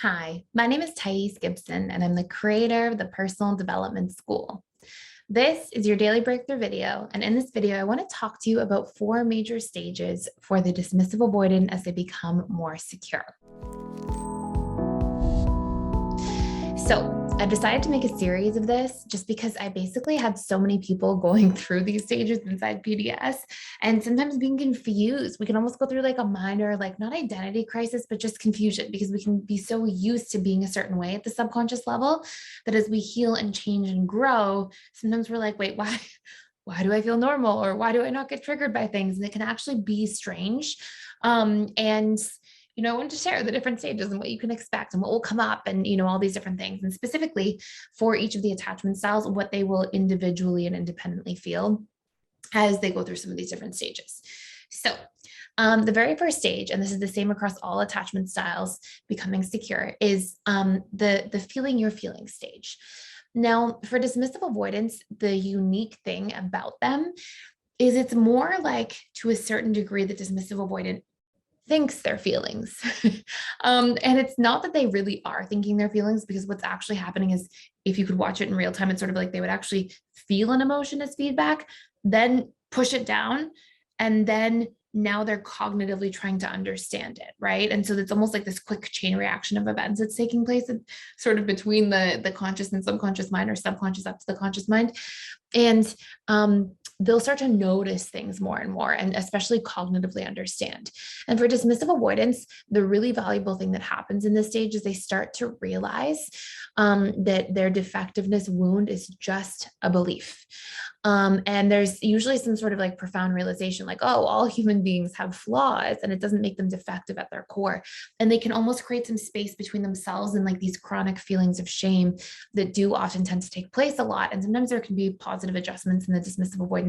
Hi, my name is Thais Gibson, and I'm the creator of the Personal Development School. This is your daily breakthrough video, and in this video, I want to talk to you about 4 major stages for the dismissive avoidant as they become more secure. So I decided to make a series of this just because I basically had so many people going through these stages inside PDS and sometimes being confused. We can almost go through like a minor, like not identity crisis, but just confusion because we can be so used to being a certain way at the subconscious level that as we heal and change and grow, sometimes we're like, wait, why do I feel normal? Or why do I not get triggered by things? And it can actually be strange. And I wanted to share the different stages and what you can expect and what will come up and, all these different things. And specifically for each of the attachment styles, what they will individually and independently feel as they go through some of these different stages. So the very first stage, and this is the same across all attachment styles, becoming secure, is the feeling you're feeling stage. Now, for dismissive avoidance, the unique thing about them is it's more like, to a certain degree, the dismissive avoidant thinks their feelings. And it's not that they really are thinking their feelings, because what's actually happening is, if you could watch it in real time, it's sort of like they would actually feel an emotion as feedback, then push it down, and then now they're cognitively trying to understand it, right? And so it's almost like this quick chain reaction of events that's taking place sort of between the conscious and subconscious mind, or subconscious up to the conscious mind. And they'll start to notice things more and more, and especially cognitively understand. And for dismissive avoidance, the really valuable thing that happens in this stage is they start to realize that their defectiveness wound is just a belief. And there's usually some sort of like profound realization, like, oh, all human beings have flaws, and it doesn't make them defective at their core. And they can almost create some space between themselves and like these chronic feelings of shame that do often tend to take place a lot. And sometimes there can be positive adjustments in the dismissive avoidance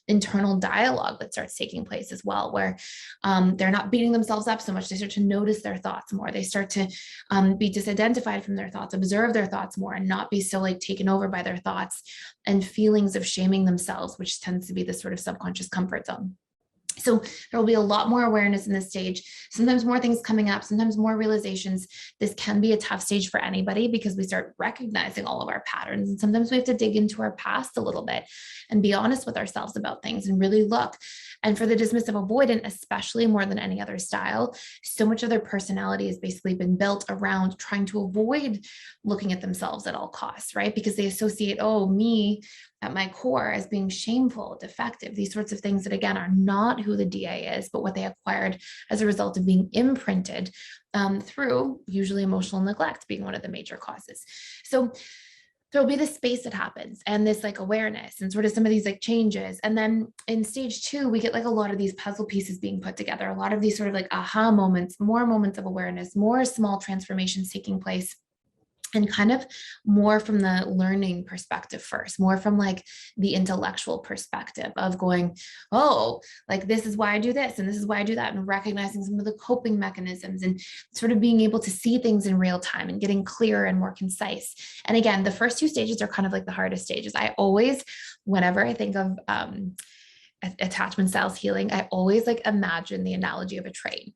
internal dialogue that starts taking place as well, where they're not beating themselves up so much. They start to notice their thoughts more. They start to be disidentified from their thoughts, observe their thoughts more, and not be so like taken over by their thoughts and feelings of shaming themselves, which tends to be the sort of subconscious comfort zone. So there will be a lot more awareness in this stage, sometimes more things coming up, sometimes more realizations. This can be a tough stage for anybody because we start recognizing all of our patterns. And sometimes we have to dig into our past a little bit and be honest with ourselves about things and really look. And for the dismissive avoidant, especially more than any other style, so much of their personality has basically been built around trying to avoid looking at themselves at all costs, right? Because they associate, oh, me at my core as being shameful, defective, these sorts of things that, again, are not who the DA is, but what they acquired as a result of being imprinted through usually emotional neglect being one of the major causes. So there'll be this space that happens and this like awareness and sort of some of these like changes. And then in stage 2, we get like a lot of these puzzle pieces being put together, a lot of these sort of like aha moments, more moments of awareness, more small transformations taking place, and kind of more from the learning perspective first, more from like the intellectual perspective of going, oh, like this is why I do this and this is why I do that, and recognizing some of the coping mechanisms and sort of being able to see things in real time and getting clearer and more concise. And again, the first 2 stages are kind of like the hardest stages. I always, whenever I think of attachment styles healing, I always like imagine the analogy of a train.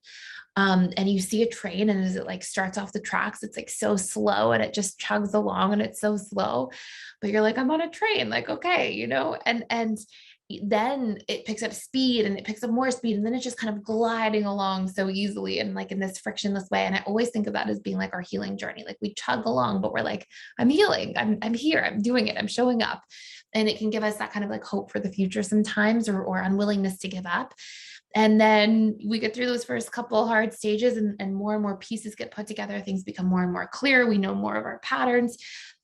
And you see a train, and as it like starts off the tracks, it's like so slow and it just chugs along and it's so slow, but you're like, I'm on a train, like, okay, and then it picks up speed and it picks up more speed, and then it's just kind of gliding along so easily and like in this frictionless way. And I always think of that as being like our healing journey. Like we chug along, but we're like, I'm healing, I'm here, I'm doing it, I'm showing up. And it can give us that kind of like hope for the future sometimes, or unwillingness to give up. And then we get through those first couple hard stages, and more pieces get put together. Things become more and more clear. We know more of our patterns.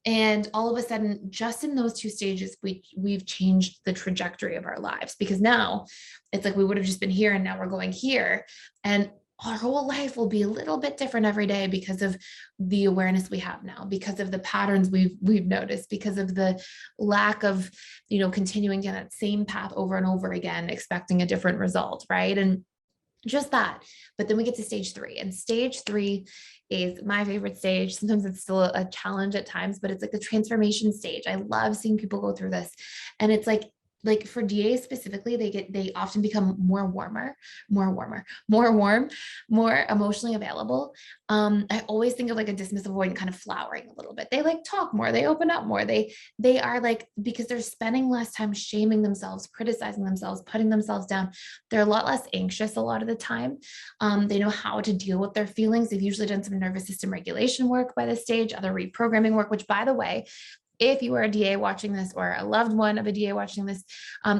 And all of a sudden, just in those 2 stages, we've changed the trajectory of our lives, because now it's like we would have just been here and now we're going here. And our whole life will be a little bit different every day because of the awareness we have now, because of the patterns we've noticed, because of the lack of, continuing down that same path over and over again, expecting a different result, right? And just that. But then we get to stage 3, and stage 3 is my favorite stage. Sometimes it's still a challenge at times, but it's like the transformation stage. I love seeing people go through this. And it's like like for DAs specifically, they often become more warm, more emotionally available. I always think of like a dismissive avoidant kind of flowering a little bit. They like talk more, they open up more. They are like, because they're spending less time shaming themselves, criticizing themselves, putting themselves down. They're a lot less anxious a lot of the time. They know how to deal with their feelings. They've usually done some nervous system regulation work by this stage, other reprogramming work, which by the way, if you are a DA watching this or a loved one of a DA watching this,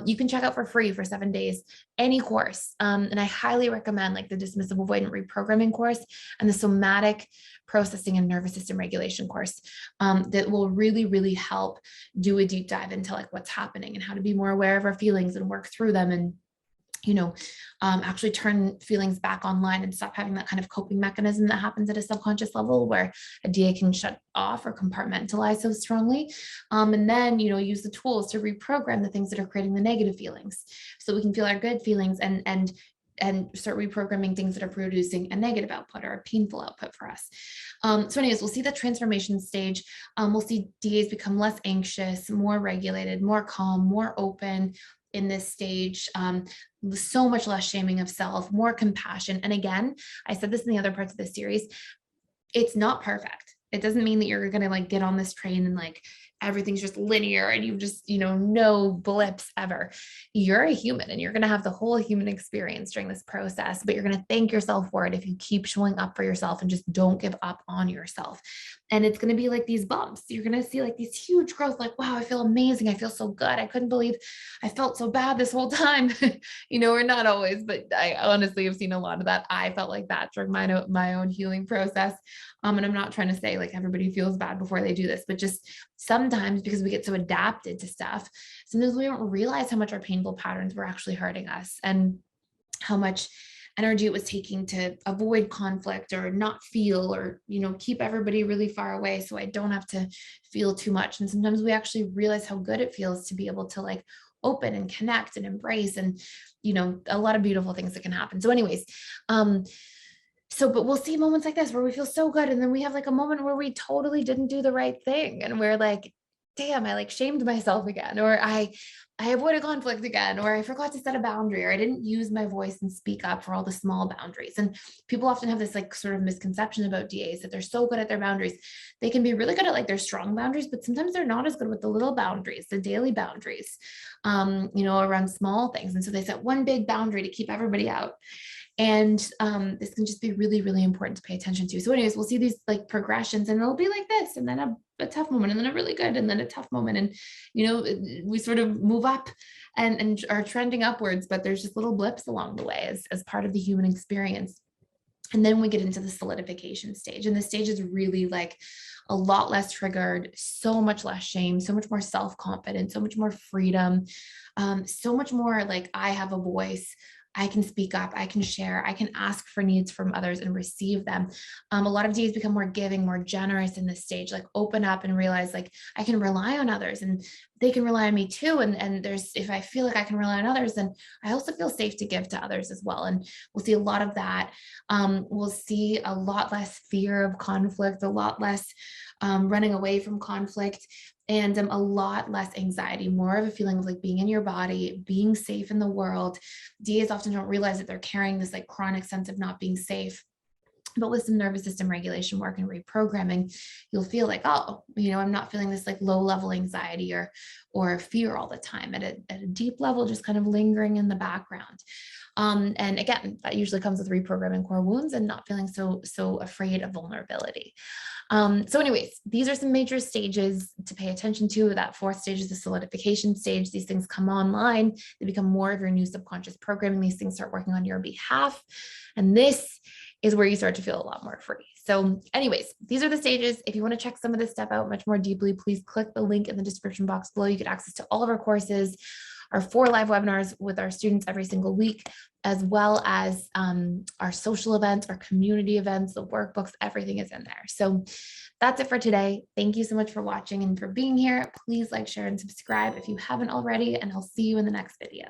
you can check out for free for 7 days, any course. And I highly recommend like the dismissive avoidant reprogramming course and the somatic processing and nervous system regulation course that will really, really help do a deep dive into like what's happening and how to be more aware of our feelings and work through them, and actually turn feelings back online and stop having that kind of coping mechanism that happens at a subconscious level where a DA can shut off or compartmentalize so strongly. And then, use the tools to reprogram the things that are creating the negative feelings so we can feel our good feelings and start reprogramming things that are producing a negative output or a painful output for us. So anyways, we'll see the transformation stage. We'll see DAs become less anxious, more regulated, more calm, more open in this stage. So much less shaming of self, more compassion. And again, I said this in the other parts of the series, it's not perfect. It doesn't mean that you're going to like get on this train and like everything's just linear and you just, no blips ever. You're a human and you're going to have the whole human experience during this process, but you're going to thank yourself for it if you keep showing up for yourself and just don't give up on yourself. And it's going to be like these bumps. You're going to see like these huge growth, like, wow, I feel amazing. I feel so good. I couldn't believe I felt so bad this whole time, or not always, but I honestly have seen a lot of that. I felt like that during my own healing process. And I'm not trying to say like everybody feels bad before they do this, but just sometimes because we get so adapted to stuff, sometimes we don't realize how much our painful patterns were actually hurting us and how much energy it was taking to avoid conflict or not feel or, keep everybody really far away so I don't have to feel too much. And sometimes we actually realize how good it feels to be able to like open and connect and embrace and, a lot of beautiful things that can happen. So anyways, but we'll see moments like this where we feel so good. And then we have like a moment where we totally didn't do the right thing. And we're like, damn, I like shamed myself again, or I avoided conflict again, or I forgot to set a boundary, or I didn't use my voice and speak up for all the small boundaries. And people often have this like sort of misconception about DAs that they're so good at their boundaries. They can be really good at like their strong boundaries, but sometimes they're not as good with the little boundaries, the daily boundaries, around small things. And so they set one big boundary to keep everybody out. And this can just be really, really important to pay attention to. So anyways, we'll see these like progressions and it'll be like this, and then a tough moment, and then a really good, and then a tough moment. And, we sort of move up and are trending upwards, but there's just little blips along the way as part of the human experience. And then we get into the solidification stage. And the stage is really like a lot less triggered, so much less shame, so much more self-confidence, so much more freedom, so much more like I have a voice. I can speak up, I can share, I can ask for needs from others and receive them. A lot of DAs become more giving, more generous in this stage, like open up and realize like I can rely on others and they can rely on me too. And if I feel like I can rely on others, then I also feel safe to give to others as well. And we'll see a lot of that. We'll see a lot less fear of conflict, a lot less running away from conflict, and a lot less anxiety, more of a feeling of like being in your body, being safe in the world. DAs often don't realize that they're carrying this like chronic sense of not being safe. But with some nervous system regulation work and reprogramming, you'll feel like, oh, I'm not feeling this like low level anxiety or fear all the time at a deep level, just kind of lingering in the background. And again, that usually comes with reprogramming core wounds and not feeling so afraid of vulnerability. So anyways, these are some major stages to pay attention to. That fourth stage is the solidification stage. These things come online, they become more of your new subconscious programming. These things start working on your behalf. And this is where you start to feel a lot more free. So anyways, these are the stages. If you want to check some of this stuff out much more deeply, please click the link in the description box below. You get access to all of our courses, our 4 live webinars with our students every single week, as well as our social events, our community events, the workbooks, everything is in there. So that's it for today. Thank you so much for watching and for being here. Please like, share, and subscribe if you haven't already, and I'll see you in the next video.